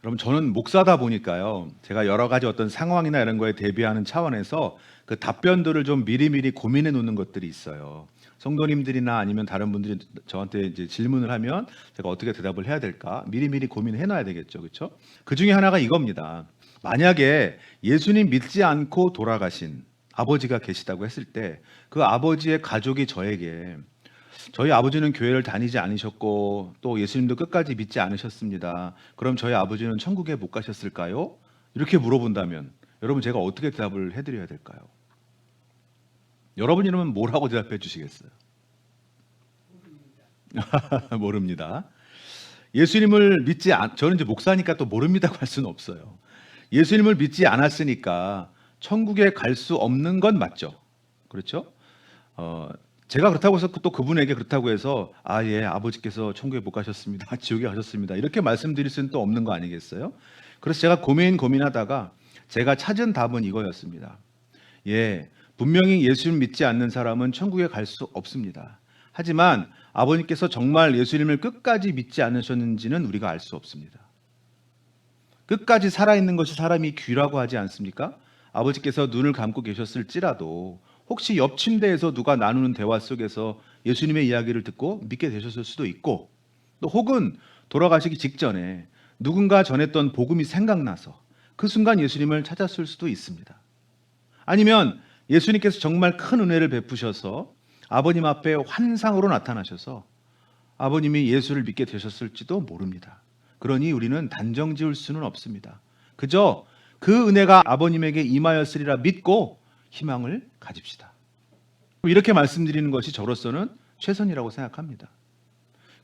여러분, 저는 목사다 보니까요, 제가 여러 가지 어떤 상황이나 이런 거에 대비하는 차원에서 그 답변들을 좀 미리미리 고민해 놓는 것들이 있어요. 성도님들이나 아니면 다른 분들이 저한테 이제 질문을 하면 제가 어떻게 대답을 해야 될까 미리미리 고민해 놔야 되겠죠, 그렇죠? 그 중에 하나가 이겁니다. 만약에 예수님 믿지 않고 돌아가신 아버지가 계시다고 했을 때 그 아버지의 가족이 저에게 저희 아버지는 교회를 다니지 않으셨고 또 예수님도 끝까지 믿지 않으셨습니다. 그럼 저희 아버지는 천국에 못 가셨을까요? 이렇게 물어본다면 여러분, 제가 어떻게 대답을 해드려야 될까요? 여러분이라면 뭐라고 대답해 주시겠어요? 모릅니다. 예수님을 믿지 않, 저는 이제 목사니까 또 모릅니다고 할 수는 없어요. 예수님을 믿지 않았으니까 천국에 갈 수 없는 건 맞죠. 그렇죠? 어, 제가 그렇다고 해서 또 그분에게 그렇다고 해서 예, 아버지께서 천국에 못 가셨습니다. 지옥에 가셨습니다. 이렇게 말씀드릴 수는 또 없는 거 아니겠어요? 그래서 제가 고민하다가 제가 찾은 답은 이거였습니다. 예, 분명히 예수님 믿지 않는 사람은 천국에 갈 수 없습니다. 하지만 아버님께서 정말 예수님을 끝까지 믿지 않으셨는지는 우리가 알 수 없습니다. 끝까지 살아있는 것이 사람이 귀라고 하지 않습니까? 아버지께서 눈을 감고 계셨을지라도 혹시 옆 침대에서 누가 나누는 대화 속에서 예수님의 이야기를 듣고 믿게 되셨을 수도 있고, 또 혹은 돌아가시기 직전에 누군가 전했던 복음이 생각나서 그 순간 예수님을 찾았을 수도 있습니다. 아니면 예수님께서 정말 큰 은혜를 베푸셔서 아버님 앞에 환상으로 나타나셔서 아버님이 예수를 믿게 되셨을지도 모릅니다. 그러니 우리는 단정 지을 수는 없습니다. 그저 그 은혜가 아버님에게 임하였으리라 믿고 희망을 가집시다. 이렇게 말씀드리는 것이 저로서는 최선이라고 생각합니다.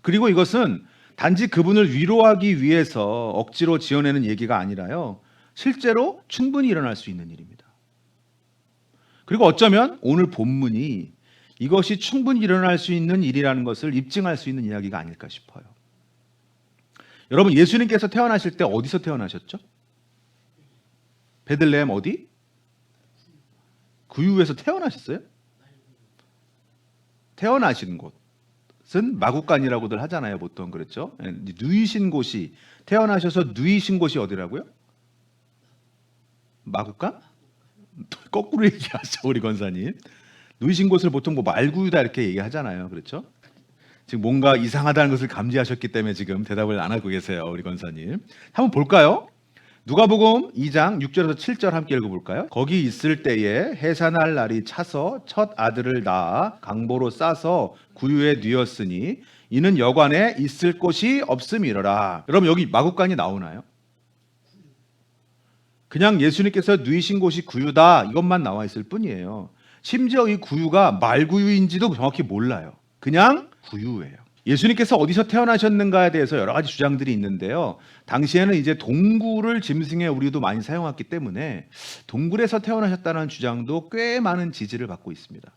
그리고 이것은 단지 그분을 위로하기 위해서 억지로 지어내는 얘기가 아니라요, 실제로 충분히 일어날 수 있는 일입니다. 그리고 어쩌면 오늘 본문이 이것이 충분히 일어날 수 있는 일이라는 것을 입증할 수 있는 이야기가 아닐까 싶어요. 여러분, 예수님께서 태어나실 때 어디서 태어나셨죠? 베들레헴 어디? 구유에서 태어나셨어요? 태어나신 곳은 마구간이라고들 하잖아요, 보통. 그렇죠? 누이신 곳이, 태어나셔서 누이신 곳이 어디라고요? 마구간? 거꾸로 얘기하죠, 우리 권사님. 누이신 곳을 보통 뭐 말구유다 이렇게 얘기하잖아요, 그렇죠? 지금 뭔가 이상하다는 것을 감지하셨기 때문에 지금 대답을 안 하고 계세요, 우리 권사님. 한번 볼까요? 누가복음 2장 6절에서 7절 함께 읽어볼까요? 거기 있을 때에 해산할 날이 차서 첫 아들을 낳아 강보로 싸서 구유에 뉘었으니 이는 여관에 있을 곳이 없음이러라. 여러분, 여기 마구간이 나오나요? 그냥 예수님께서 누이신 곳이 구유다 이것만 나와 있을 뿐이에요. 심지어 이 구유가 말구유인지도 정확히 몰라요. 그냥 구유예요. 예수님께서 어디서 태어나셨는가에 대해서 여러 가지 주장들이 있는데요. 당시에는 이제 동굴을 짐승에 우리도 많이 사용했기 때문에 동굴에서 태어나셨다는 주장도 꽤 많은 지지를 받고 있습니다.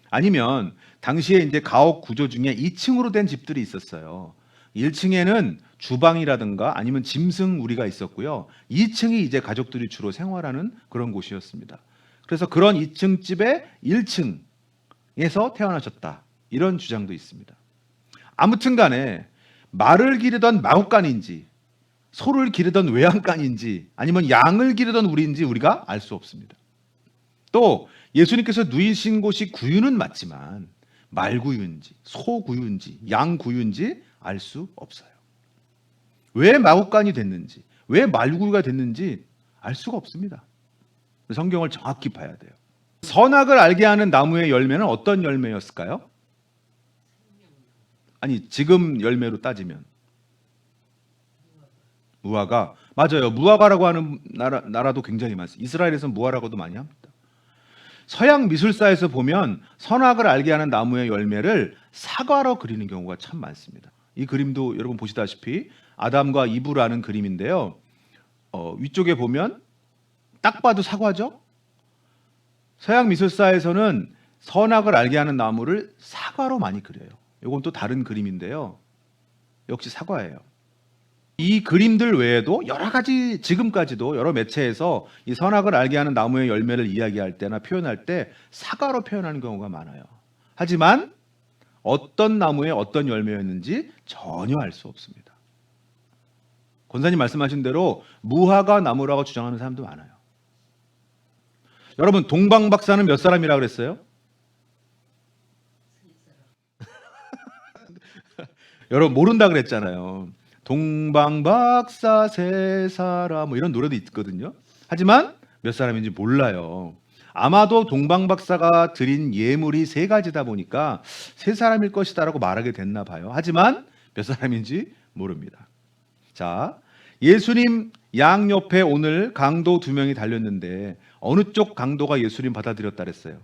아니면 당시에 이제 가옥 구조 중에 2층으로 된 집들이 있었어요. 1층에는 주방이라든가 아니면 짐승 우리가 있었고요. 2층이 이제 가족들이 주로 생활하는 그런 곳이었습니다. 그래서 그런 2층 집의 1층에서 태어나셨다. 이런 주장도 있습니다. 아무튼 간에 말을 기르던 마구간인지 소를 기르던 외양간인지 아니면 양을 기르던 우리인지 우리가 알 수 없습니다. 또 예수님께서 누이신 곳이 구유는 맞지만 말구유인지 소구유인지 양구유인지 알 수 없어요. 왜 마구간이 됐는지 왜 말구유가 됐는지 알 수가 없습니다. 성경을 정확히 봐야 돼요. 선악을 알게 하는 나무의 열매는 어떤 열매였을까요? 아니, 지금 열매로 따지면 무화과. 맞아요. 무화과라고 하는 나라도 굉장히 많습니다. 이스라엘에서는 무화과라고도 많이 합니다. 서양 미술사에서 보면 선악을 알게 하는 나무의 열매를 사과로 그리는 경우가 참 많습니다. 이 그림도 여러분 보시다시피 아담과 이브라는 그림인데요. 위쪽에 보면 딱 봐도 사과죠. 서양 미술사에서는 선악을 알게 하는 나무를 사과로 많이 그려요. 이건 또 다른 그림인데요. 역시 사과예요. 이 그림들 외에도 여러 가지 지금까지도 여러 매체에서 이 선악을 알게 하는 나무의 열매를 이야기할 때나 표현할 때 사과로 표현하는 경우가 많아요. 하지만 어떤 나무의 어떤 열매였는지 전혀 알 수 없습니다. 권사님 말씀하신 대로 무화과 나무라고 주장하는 사람도 많아요. 여러분, 동방박사는 몇 사람이라 그랬어요? 여러분 모른다 그랬잖아요. 동방박사 세 사람 뭐 이런 노래도 있거든요. 하지만 몇 사람인지 몰라요. 아마도 동방박사가 드린 예물이 세 가지다 보니까 세 사람일 것이다라고 말하게 됐나 봐요. 하지만 몇 사람인지 모릅니다. 자, 예수님 양옆에 오늘 강도 2명이 달렸는데 어느 쪽 강도가 예수님 받아들였다 그랬어요?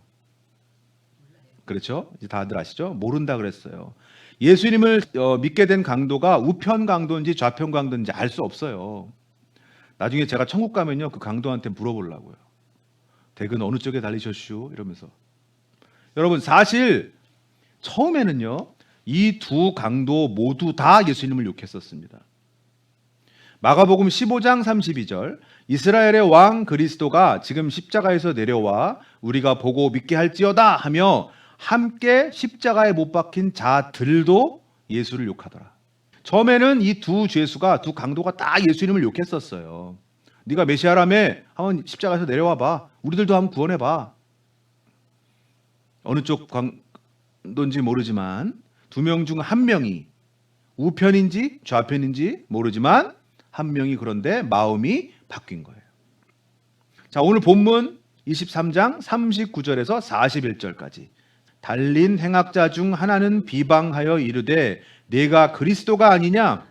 그렇죠? 이제 다들 아시죠? 모른다 그랬어요. 예수님을 믿게 된 강도가 우편 강도인지 좌편 강도인지 알 수 없어요. 나중에 제가 천국 가면요, 그 강도한테 물어보려고요. 댁은 어느 쪽에 달리셨슈? 이러면서. 여러분, 사실 처음에는요, 이 두 강도 모두 다 예수님을 욕했었습니다. 마가복음 15장 32절, 이스라엘의 왕 그리스도가 지금 십자가에서 내려와 우리가 보고 믿게 할지어다 하며 함께 십자가에 못 박힌 자들도 예수를 욕하더라. 처음에는 이 두 죄수가, 두 강도가 다 예수님을 욕했었어요. 네가 메시아라며 한번 십자가에서 내려와 봐. 우리들도 한번 구원해 봐. 어느 쪽 강도인지 모르지만 2명 중 1명이 우편인지 좌편인지 모르지만 1명이 그런데 마음이 바뀐 거예요. 자, 오늘 본문 23장 39절에서 41절까지. 달린 행악자 중 하나는 비방하여 이르되 네가 그리스도가 아니냐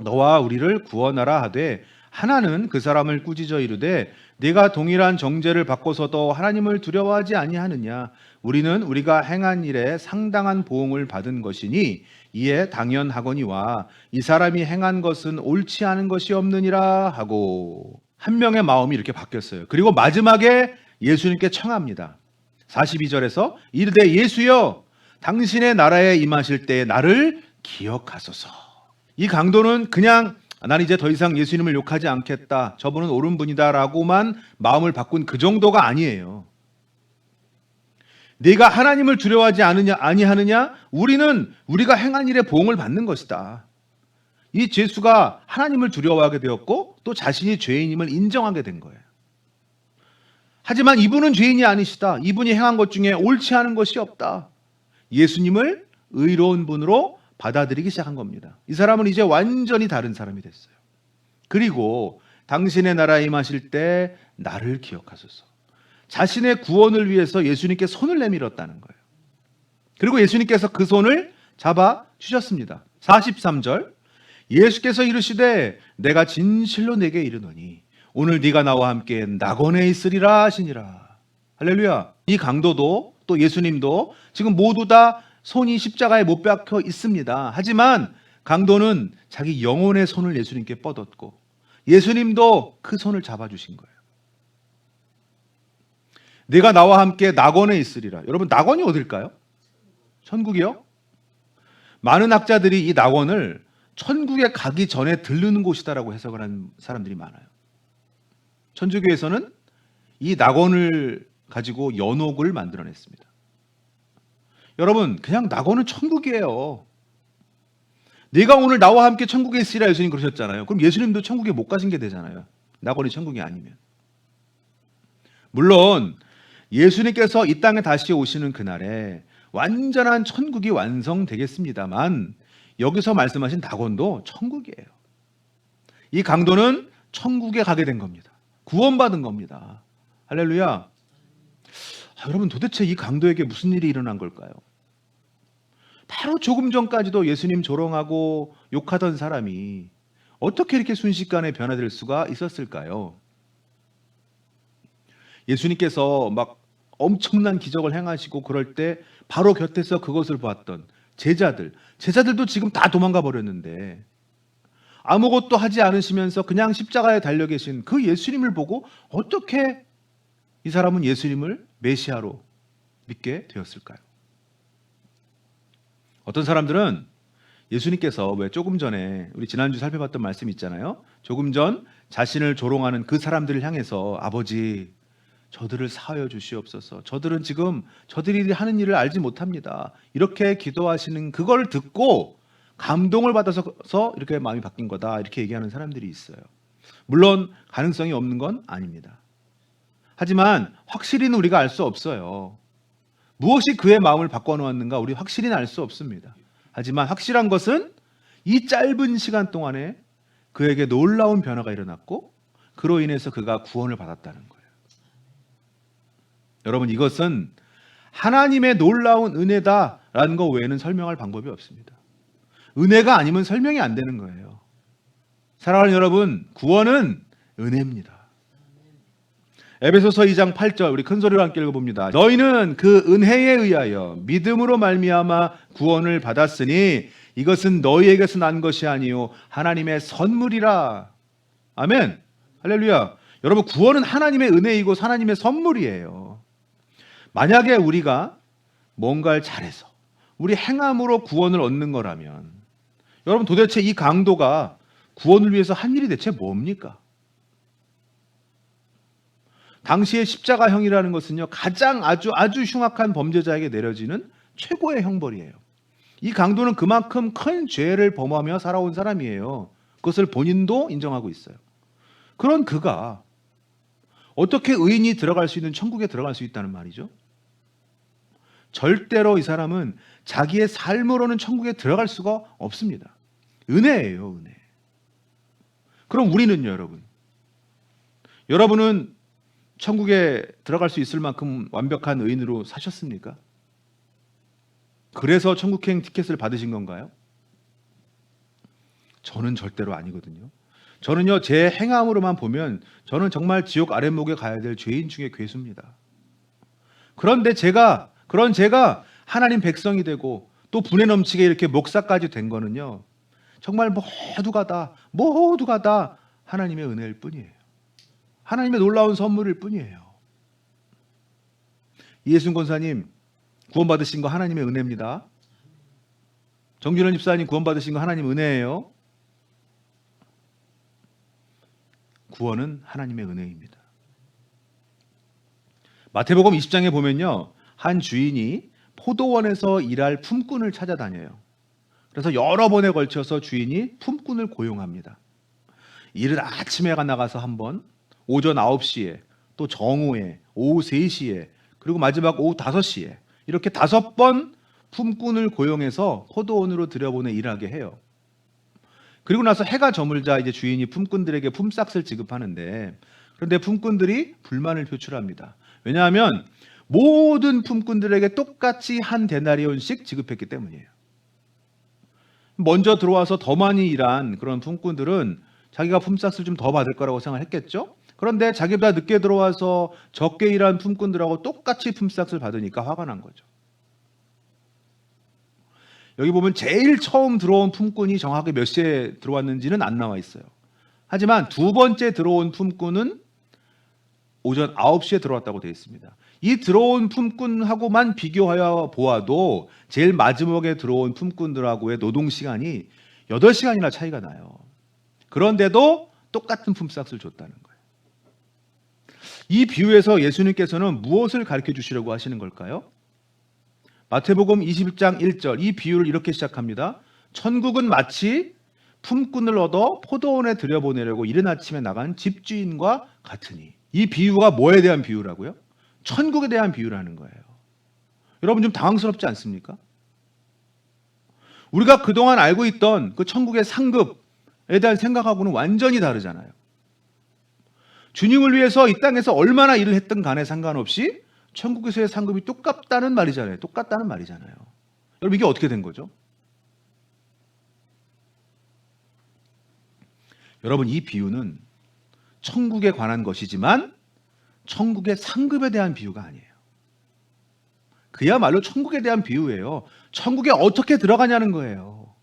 너와 우리를 구원하라 하되, 하나는 그 사람을 꾸짖어 이르되 네가 동일한 정죄를 받고서도 하나님을 두려워하지 아니하느냐. 우리는 우리가 행한 일에 상당한 보응을 받은 것이니 이에 당연하거니와 이 사람이 행한 것은 옳지 않은 것이 없느니라 하고. 한 명의 마음이 이렇게 바뀌었어요. 그리고 마지막에 예수님께 청합니다. 42절에서 이르되 예수여 당신의 나라에 임하실 때 나를 기억하소서. 이 강도는 그냥 난 이제 더 이상 예수님을 욕하지 않겠다, 저분은 옳은 분이다 라고만 마음을 바꾼 그 정도가 아니에요. 네가 하나님을 두려워하지 아니하느냐? 우리는 우리가 행한 일에 보응을 받는 것이다. 이 죄수가 하나님을 두려워하게 되었고 또 자신이 죄인임을 인정하게 된 거예요. 하지만 이분은 죄인이 아니시다. 이분이 행한 것 중에 옳지 않은 것이 없다. 예수님을 의로운 분으로 받아들이기 시작한 겁니다. 이 사람은 이제 완전히 다른 사람이 됐어요. 그리고 당신의 나라에 임하실 때 나를 기억하소서. 자신의 구원을 위해서 예수님께 손을 내밀었다는 거예요. 그리고 예수님께서 그 손을 잡아 주셨습니다. 43절, 예수께서 이르시되 내가 진실로 내게 이르노니 오늘 네가 나와 함께 낙원에 있으리라 하시니라. 할렐루야. 이 강도도 또 예수님도 지금 모두 다 손이 십자가에 못 박혀 있습니다. 하지만 강도는 자기 영혼의 손을 예수님께 뻗었고 예수님도 그 손을 잡아주신 거예요. 네가 나와 함께 낙원에 있으리라. 여러분, 낙원이 어딜까요? 천국이요? 많은 학자들이 이 낙원을 천국에 가기 전에 들르는 곳이다라고 해석을 하는 사람들이 많아요. 천주교에서는 이 낙원을 가지고 연옥을 만들어냈습니다. 여러분, 그냥 낙원은 천국이에요. 네가 오늘 나와 함께 천국에 있으리라 예수님 그러셨잖아요. 그럼 예수님도 천국에 못 가신 게 되잖아요. 낙원이 천국이 아니면. 물론 예수님께서 이 땅에 다시 오시는 그날에 완전한 천국이 완성되겠습니다만 여기서 말씀하신 낙원도 천국이에요. 이 강도는 천국에 가게 된 겁니다. 구원받은 겁니다. 할렐루야. 여러분, 도대체 이 강도에게 무슨 일이 일어난 걸까요? 바로 조금 전까지도 예수님 조롱하고 욕하던 사람이 어떻게 이렇게 순식간에 변화될 수가 있었을까요? 예수님께서 막 엄청난 기적을 행하시고 그럴 때 바로 곁에서 그것을 보았던 제자들도 지금 다 도망가 버렸는데 아무것도 하지 않으시면서 그냥 십자가에 달려 계신 그 예수님을 보고 어떻게 이 사람은 예수님을 메시아로 믿게 되었을까요? 어떤 사람들은 예수님께서 왜 조금 전에 우리 지난주 살펴봤던 말씀 있잖아요. 조금 전 자신을 조롱하는 그 사람들을 향해서 아버지 저들을 사하여 주시옵소서. 저들은 지금 저들이 하는 일을 알지 못합니다. 이렇게 기도하시는 그걸 듣고 감동을 받아서 이렇게 마음이 바뀐 거다 이렇게 얘기하는 사람들이 있어요. 물론 가능성이 없는 건 아닙니다. 하지만 확실히는 우리가 알 수 없어요. 무엇이 그의 마음을 바꿔놓았는가 우리 확실히는 알 수 없습니다. 하지만 확실한 것은 이 짧은 시간 동안에 그에게 놀라운 변화가 일어났고 그로 인해서 그가 구원을 받았다는 거예요. 여러분, 이것은 하나님의 놀라운 은혜다라는 것 외에는 설명할 방법이 없습니다. 은혜가 아니면 설명이 안 되는 거예요. 사랑하는 여러분, 구원은 은혜입니다. 에베소서 2장 8절 우리 큰 소리로 함께 읽어봅니다. 너희는 그 은혜에 의하여 믿음으로 말미암아 구원을 받았으니 이것은 너희에게서 난 것이 아니요 하나님의 선물이라. 아멘. 할렐루야. 여러분, 구원은 하나님의 은혜이고 하나님의 선물이에요. 만약에 우리가 뭔가를 잘해서 우리 행함으로 구원을 얻는 거라면 여러분, 도대체 이 강도가 구원을 위해서 한 일이 대체 뭡니까? 당시의 십자가형이라는 것은요, 가장 아주 흉악한 범죄자에게 내려지는 최고의 형벌이에요. 이 강도는 그만큼 큰 죄를 범하며 살아온 사람이에요. 그것을 본인도 인정하고 있어요. 그런 그가 어떻게 의인이 들어갈 수 있는 천국에 들어갈 수 있다는 말이죠? 절대로 이 사람은 자기의 삶으로는 천국에 들어갈 수가 없습니다. 은혜예요, 은혜. 그럼 우리는요, 여러분? 여러분은 천국에 들어갈 수 있을 만큼 완벽한 의인으로 사셨습니까? 그래서 천국행 티켓을 받으신 건가요? 저는 절대로 아니거든요. 저는요, 제 행함으로만 보면 저는 정말 지옥 아랫목에 가야 될 죄인 중에 괴수입니다. 그런데 제가 하나님 백성이 되고 또 분에 넘치게 이렇게 목사까지 된 거는요, 정말 모두가 다 하나님의 은혜일 뿐이에요. 하나님의 놀라운 선물일 뿐이에요. 이예순 권사님 구원받으신 거 하나님의 은혜입니다. 정준원 집사님 구원받으신 거 하나님 은혜예요. 구원은 하나님의 은혜입니다. 마태복음 20장에 보면요, 한 주인이 포도원에서 일할 품꾼을 찾아다녀요. 그래서 여러 번에 걸쳐서 주인이 품꾼을 고용합니다. 이른 아침에 나가서 한 번, 오전 9시에, 또 정오에, 오후 3시에, 그리고 마지막 오후 5시에 이렇게 5번 품꾼을 고용해서 포도원으로 들여보내 일하게 해요. 그리고 나서 해가 저물자 이제 주인이 품꾼들에게 품삯을 지급하는데, 그런데 품꾼들이 불만을 표출합니다. 왜냐하면 모든 품꾼들에게 똑같이 한 데나리온씩 지급했기 때문이에요. 먼저 들어와서 더 많이 일한 그런 품꾼들은 자기가 품삯을 좀 더 받을 거라고 생각했겠죠. 그런데 자기보다 늦게 들어와서 적게 일한 품꾼들하고 똑같이 품삯을 받으니까 화가 난 거죠. 여기 보면 제일 처음 들어온 품꾼이 정확하게 몇 시에 들어왔는지는 안 나와 있어요. 하지만 두 번째 들어온 품꾼은 오전 9시에 들어왔다고 되어 있습니다. 이 들어온 품꾼하고만 비교하여 보아도 제일 마지막에 들어온 품꾼들하고의 노동시간이 8시간이나 차이가 나요. 그런데도 똑같은 품삯을 줬다는 거예요. 이 비유에서 예수님께서는 무엇을 가르쳐 주시려고 하시는 걸까요? 마태복음 21장 1절 이 비유를 이렇게 시작합니다. 천국은 마치 품꾼을 얻어 포도원에 들여보내려고 이른 아침에 나간 집주인과 같으니. 이 비유가 뭐에 대한 비유라고요? 천국에 대한 비유라는 거예요. 여러분 좀 당황스럽지 않습니까? 우리가 그동안 알고 있던 그 천국의 상급에 대한 생각하고는 완전히 다르잖아요. 주님을 위해서 이 땅에서 얼마나 일을 했든 간에 상관없이 천국에서의 상급이 똑같다는 말이잖아요. 여러분 이게 어떻게 된 거죠? 여러분 이 비유는 천국에 관한 것이지만 천국의 상급에 대한 비유가 아니에요. 그야말로 천국에 대한 비유예요. 천국에 어떻게 들어가냐는 거예요.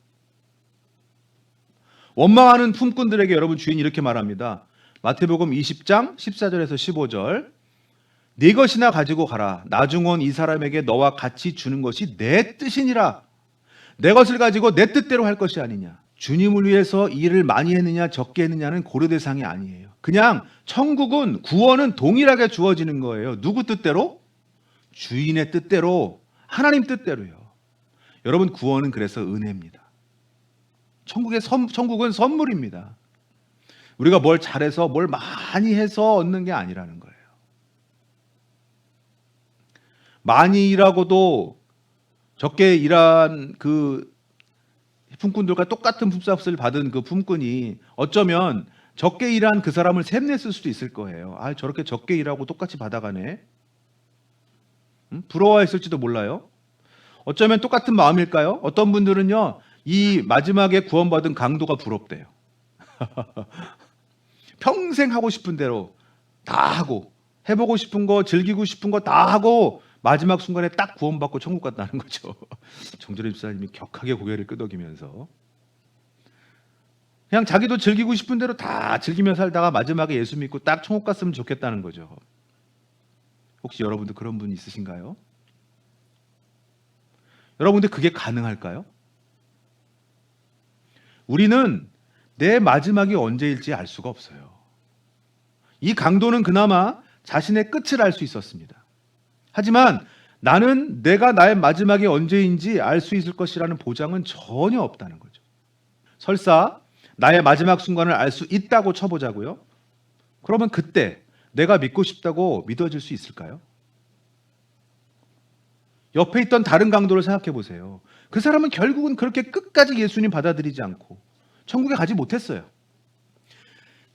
원망하는 품꾼들에게 여러분 주인이 이렇게 말합니다. 마태복음 20장 14절에서 15절 네 것이나 가지고 가라. 나중은 이 사람에게 너와 같이 주는 것이 내 뜻이니라. 내 것을 가지고 내 뜻대로 할 것이 아니냐. 주님을 위해서 일을 많이 했느냐 적게 했느냐는 고려 대상이 아니에요. 그냥 천국은 구원은 동일하게 주어지는 거예요. 누구 뜻대로? 주인의 뜻대로, 하나님 뜻대로요. 여러분 구원은 그래서 은혜입니다. 천국은 선물입니다. 우리가 뭘 잘해서 뭘 많이 해서 얻는 게 아니라는 거예요. 많이 일하고도 적게 일한 그 품꾼들과 똑같은 품값을 받은 그 품꾼이 어쩌면 적게 일한 그 사람을 샘냈을 수도 있을 거예요. 아, 저렇게 적게 일하고 똑같이 받아가네. 부러워했을지도 몰라요. 어쩌면 똑같은 마음일까요? 어떤 분들은요, 이 마지막에 구원받은 강도가 부럽대요. 평생 하고 싶은 대로 다 하고, 해보고 싶은 거, 즐기고 싶은 거 다 하고 마지막 순간에 딱 구원받고 천국 갔다는 거죠. 정준일 집사님이 격하게 고개를 끄덕이면서 그냥 자기도 즐기고 싶은 대로 다 즐기며 살다가 마지막에 예수 믿고 딱 천국 갔으면 좋겠다는 거죠. 혹시 여러분도 그런 분 있으신가요? 여러분들 그게 가능할까요? 우리는 내 마지막이 언제일지 알 수가 없어요. 이 강도는 그나마 자신의 끝을 알 수 있었습니다. 하지만 나는 내가 나의 마지막이 언제인지 알 수 있을 것이라는 보장은 전혀 없다는 거죠. 설사 나의 마지막 순간을 알 수 있다고 쳐보자고요. 그러면 그때 내가 믿고 싶다고 믿어질 수 있을까요? 옆에 있던 다른 강도를 생각해 보세요. 그 사람은 결국은 그렇게 끝까지 예수님 받아들이지 않고 천국에 가지 못했어요.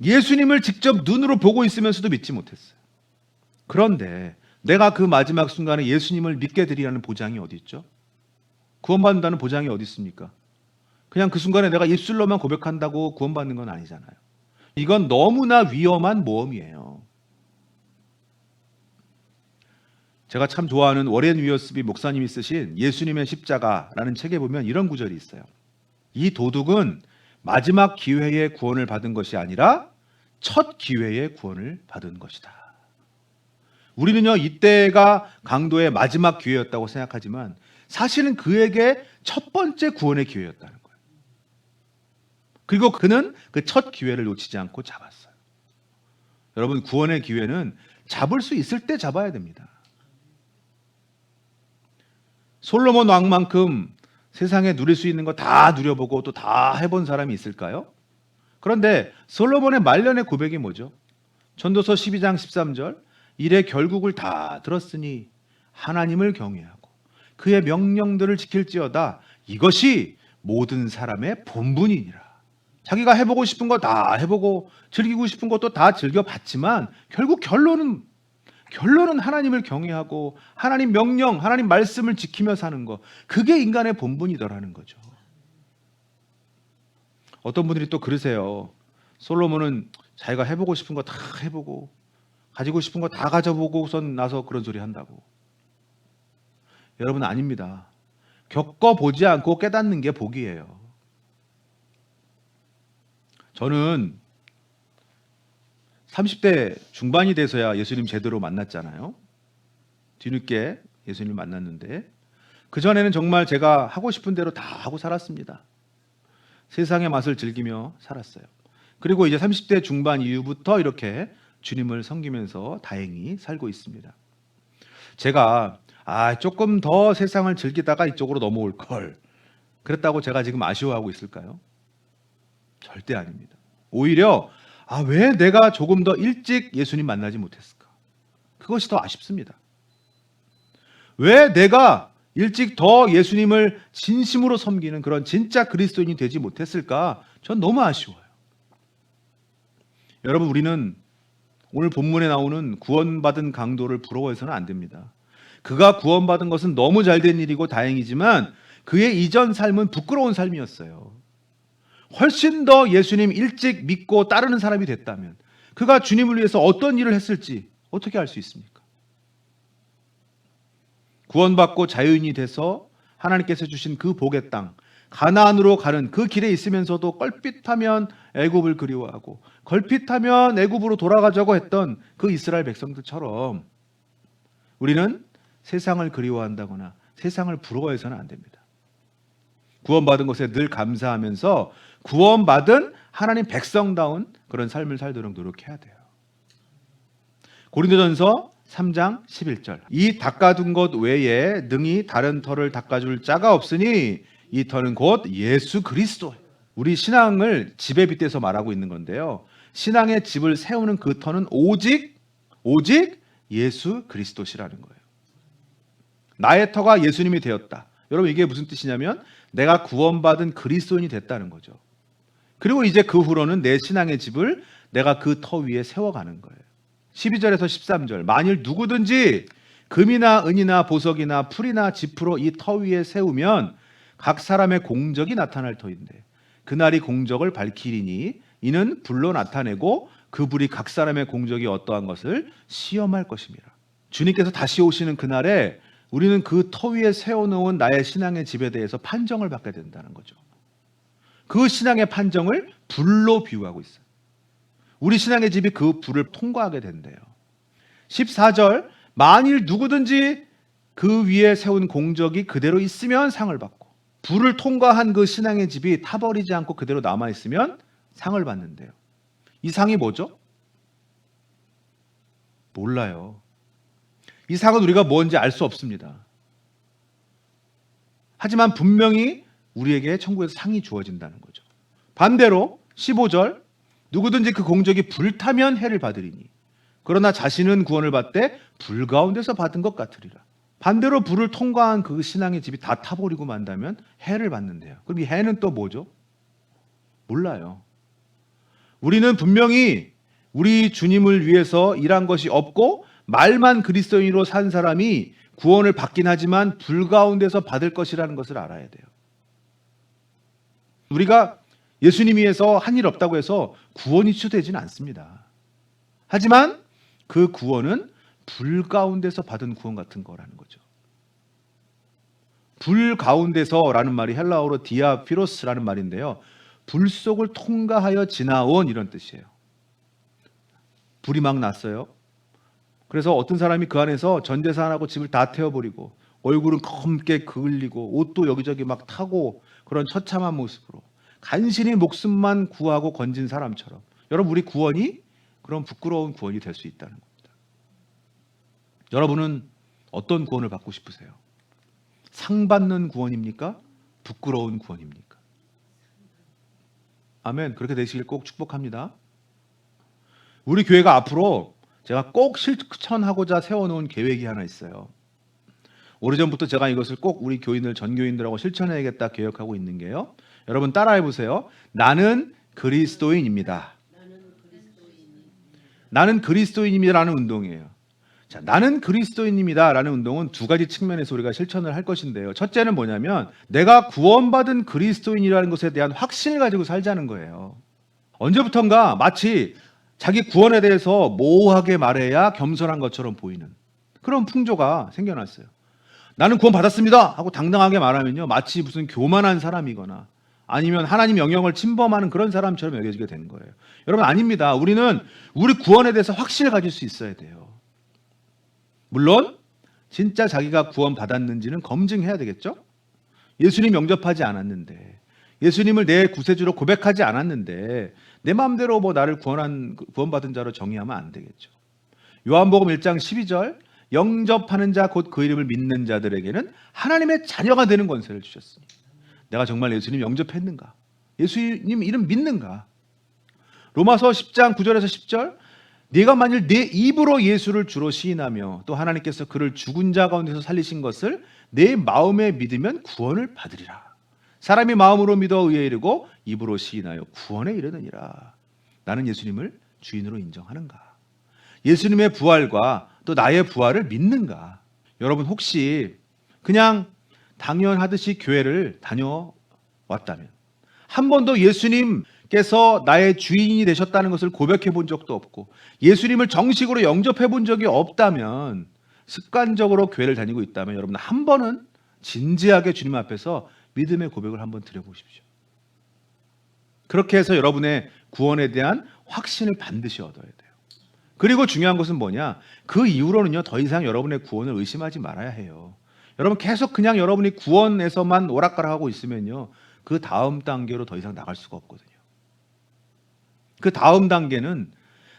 예수님을 직접 눈으로 보고 있으면서도 믿지 못했어요. 그런데 내가 그 마지막 순간에 예수님을 믿게 되리라는 보장이 어디 있죠? 구원받는다는 보장이 어디 있습니까? 그냥 그 순간에 내가 입술로만 고백한다고 구원받는 건 아니잖아요. 이건 너무나 위험한 모험이에요. 제가 참 좋아하는 워렌 위어스비 목사님이 쓰신 예수님의 십자가라는 책에 보면 이런 구절이 있어요. 이 도둑은 마지막 기회에 구원을 받은 것이 아니라 첫 기회에 구원을 받은 것이다. 우리는요, 이때가 강도의 마지막 기회였다고 생각하지만 사실은 그에게 첫 번째 구원의 기회였다는 거예요. 그리고 그는 그 첫 기회를 놓치지 않고 잡았어요. 여러분, 구원의 기회는 잡을 수 있을 때 잡아야 됩니다. 솔로몬 왕만큼 세상에 누릴 수 있는 거 다 누려보고 또 다 해본 사람이 있을까요? 그런데 솔로몬의 말년의 고백이 뭐죠? 전도서 12장 13절, 이래 결국을 다 들었으니 하나님을 경외하고 그의 명령들을 지킬지어다 이것이 모든 사람의 본분이니라. 자기가 해보고 싶은 거 다 해보고 즐기고 싶은 것도 다 즐겨봤지만 결국 결론은 하나님을 경외하고 하나님 명령, 하나님 말씀을 지키며 사는 거, 그게 인간의 본분이더라는 거죠. 어떤 분들이 또 그러세요. 솔로몬은 자기가 해보고 싶은 거 다 해보고 가지고 싶은 거 다 가져보고선 나서 그런 소리 한다고. 여러분, 아닙니다. 겪어보지 않고 깨닫는 게 복이에요. 저는 30대 중반이 돼서야 예수님 제대로 만났잖아요. 뒤늦게 예수님 만났는데 그전에는 정말 제가 하고 싶은 대로 다 하고 살았습니다. 세상의 맛을 즐기며 살았어요. 그리고 이제 30대 중반 이후부터 이렇게 주님을 섬기면서 다행히 살고 있습니다. 제가 조금 더 세상을 즐기다가 이쪽으로 넘어올 걸 그랬다고 제가 지금 아쉬워하고 있을까요? 절대 아닙니다. 오히려 왜 내가 조금 더 일찍 예수님 만나지 못했을까? 그것이 더 아쉽습니다. 왜 내가 일찍 더 예수님을 진심으로 섬기는 그런 진짜 그리스도인이 되지 못했을까? 전 너무 아쉬워요. 여러분, 우리는 오늘 본문에 나오는 구원받은 강도를 부러워해서는 안 됩니다. 그가 구원받은 것은 너무 잘된 일이고 다행이지만 그의 이전 삶은 부끄러운 삶이었어요. 훨씬 더 예수님 일찍 믿고 따르는 사람이 됐다면 그가 주님을 위해서 어떤 일을 했을지 어떻게 알 수 있습니까? 구원받고 자유인이 돼서 하나님께서 주신 그 복의 땅 가나안으로 가는 그 길에 있으면서도 걸핏하면 애굽을 그리워하고 걸핏하면 애굽으로 돌아가자고 했던 그 이스라엘 백성들처럼 우리는 세상을 그리워한다거나 세상을 부러워해서는 안 됩니다. 구원받은 것에 늘 감사하면서 구원받은 하나님 백성다운 그런 삶을 살도록 노력해야 돼요. 고린도전서 3장 11절, 이 닦아둔 것 외에 능히 다른 터를 닦아줄 자가 없으니 이 터는 곧 예수 그리스도. 우리 신앙을 집에 빗대서 말하고 있는 건데요. 신앙의 집을 세우는 그 터는 오직 예수 그리스도시라는 거예요. 나의 터가 예수님이 되었다. 여러분 이게 무슨 뜻이냐면 내가 구원받은 그리스도인이 됐다는 거죠. 그리고 이제 그 후로는 내 신앙의 집을 내가 그 터 위에 세워가는 거예요. 12절에서 13절 만일 누구든지 금이나 은이나 보석이나 풀이나 지프로 이 터 위에 세우면 각 사람의 공적이 나타날 터인데 그날이 공적을 밝히리니 이는 불로 나타내고 그 불이 각 사람의 공적이 어떠한 것을 시험할 것입니다. 주님께서 다시 오시는 그날에 우리는 그 터 위에 세워놓은 나의 신앙의 집에 대해서 판정을 받게 된다는 거죠. 그 신앙의 판정을 불로 비유하고 있어요. 우리 신앙의 집이 그 불을 통과하게 된대요. 14절 만일 누구든지 그 위에 세운 공적이 그대로 있으면 상을 받고 불을 통과한 그 신앙의 집이 타버리지 않고 그대로 남아있으면 상을 받는데요. 이 상이 뭐죠? 몰라요. 이 상은 우리가 뭔지 알 수 없습니다. 하지만 분명히 우리에게 천국에서 상이 주어진다는 거죠. 반대로 15절 누구든지 그 공적이 불타면 해를 받으리니 그러나 자신은 구원을 받되 불 가운데서 받은 것 같으리라. 반대로 불을 통과한 그 신앙의 집이 다 타버리고 만다면 해를 받는데요. 그럼 이 해는 또 뭐죠? 몰라요. 우리는 분명히 우리 주님을 위해서 일한 것이 없고 말만 그리스도인으로 산 사람이 구원을 받긴 하지만 불 가운데서 받을 것이라는 것을 알아야 돼요. 우리가 예수님 위해서 한 일 없다고 해서 구원이 취소되지는 않습니다. 하지만 그 구원은 불 가운데서 받은 구원 같은 거라는 거죠. 불 가운데서라는 말이 헬라어로 디아피로스라는 말인데요. 불 속을 통과하여 지나온 이런 뜻이에요. 불이 막 났어요. 그래서 어떤 사람이 그 안에서 전 재산하고 집을 다 태워버리고 얼굴은 검게 그을리고 옷도 여기저기 막 타고 그런 처참한 모습으로 간신히 목숨만 구하고 건진 사람처럼 여러분 우리 구원이 그런 부끄러운 구원이 될 수 있다는 겁니다. 여러분은 어떤 구원을 받고 싶으세요? 상 받는 구원입니까? 부끄러운 구원입니까? 아멘. 그렇게 되시길 꼭 축복합니다. 우리 교회가 앞으로 제가 꼭 실천하고자 세워놓은 계획이 하나 있어요. 오래전부터 제가 이것을 꼭 우리 교인들, 전교인들하고 실천해야겠다 계획하고 있는 게요. 여러분 따라해 보세요. 나는 그리스도인입니다. 나는 그리스도인입니다라는 운동이에요. 자, 나는 그리스도인입니다라는 운동은 두 가지 측면에서 우리가 실천을 할 것인데요. 첫째는 뭐냐면 내가 구원받은 그리스도인이라는 것에 대한 확신을 가지고 살자는 거예요. 언제부턴가 마치 자기 구원에 대해서 모호하게 말해야 겸손한 것처럼 보이는 그런 풍조가 생겨났어요. 나는 구원 받았습니다 하고 당당하게 말하면요 마치 무슨 교만한 사람이거나 아니면 하나님 영역을 침범하는 그런 사람처럼 여겨지게 되는 거예요. 여러분 아닙니다. 우리는 우리 구원에 대해서 확신을 가질 수 있어야 돼요. 물론 진짜 자기가 구원 받았는지는 검증해야 되겠죠. 예수님 영접하지 않았는데 예수님을 내 구세주로 고백하지 않았는데 내 마음대로 뭐 나를 구원받은 자로 정의하면 안 되겠죠. 요한복음 1장 12절 영접하는 자 곧 그 이름을 믿는 자들에게는 하나님의 자녀가 되는 권세를 주셨으니 내가 정말 예수님 영접했는가? 예수님 이름 믿는가? 로마서 10장 9절에서 10절 네가 만일 내 입으로 예수를 주로 시인하며 또 하나님께서 그를 죽은 자 가운데서 살리신 것을 내 마음에 믿으면 구원을 받으리라. 사람이 마음으로 믿어 의에 이르고 입으로 시인하여 구원에 이르느니라. 나는 예수님을 주인으로 인정하는가? 예수님의 부활과 또 나의 부활을 믿는가? 여러분 혹시 그냥 당연하듯이 교회를 다녀왔다면 한 번도 예수님께서 나의 주인이 되셨다는 것을 고백해 본 적도 없고 예수님을 정식으로 영접해 본 적이 없다면 습관적으로 교회를 다니고 있다면 여러분 한 번은 진지하게 주님 앞에서 믿음의 고백을 한번 드려보십시오. 그렇게 해서 여러분의 구원에 대한 확신을 반드시 얻어야 돼요. 그리고 중요한 것은 뭐냐? 그 이후로는요 더 이상 여러분의 구원을 의심하지 말아야 해요. 여러분 계속 그냥 여러분이 구원에서만 오락가락하고 있으면요 그 다음 단계로 더 이상 나갈 수가 없거든요. 그 다음 단계는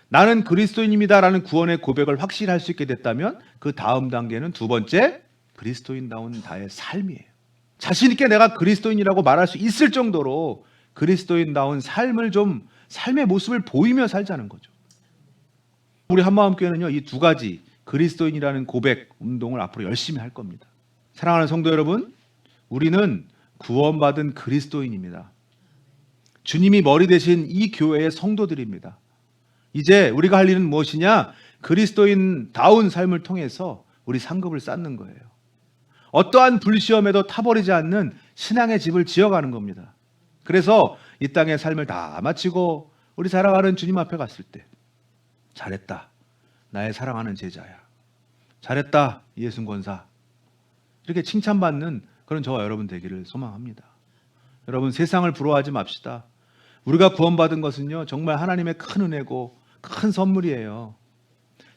나는 그리스도인입니다라는 구원의 고백을 확실히 할 수 있게 됐다면 그 다음 단계는 두 번째 그리스도인다운 나의 삶이에요. 자신 있게 내가 그리스도인이라고 말할 수 있을 정도로 그리스도인다운 삶을 좀 삶의 모습을 보이며 살자는 거죠. 우리 한마음교회는요, 이 두 가지 그리스도인이라는 고백 운동을 앞으로 열심히 할 겁니다. 사랑하는 성도 여러분, 우리는 구원받은 그리스도인입니다. 주님이 머리 되신 이 교회의 성도들입니다. 이제 우리가 할 일은 무엇이냐? 그리스도인다운 삶을 통해서 우리 상급을 쌓는 거예요. 어떠한 불시험에도 타버리지 않는 신앙의 집을 지어가는 겁니다. 그래서 이 땅의 삶을 다 마치고 우리 사랑하는 주님 앞에 갔을 때 잘했다, 나의 사랑하는 제자야. 잘했다, 이해순 권사. 이렇게 칭찬받는 그런 저와 여러분 되기를 소망합니다. 여러분, 세상을 부러워하지 맙시다. 우리가 구원받은 것은요, 정말 하나님의 큰 은혜고 큰 선물이에요.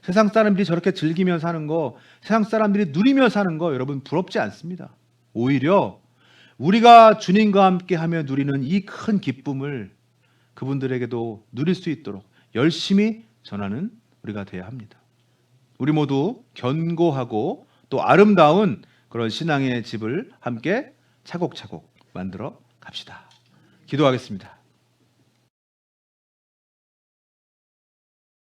세상 사람들이 저렇게 즐기며 사는 거, 세상 사람들이 누리며 사는 거 여러분 부럽지 않습니다. 오히려 우리가 주님과 함께하며 누리는 이 큰 기쁨을 그분들에게도 누릴 수 있도록 열심히 전하는 우리가 되어야 합니다. 우리 모두 견고하고 또 아름다운 그런 신앙의 집을 함께 차곡차곡 만들어 갑시다. 기도하겠습니다.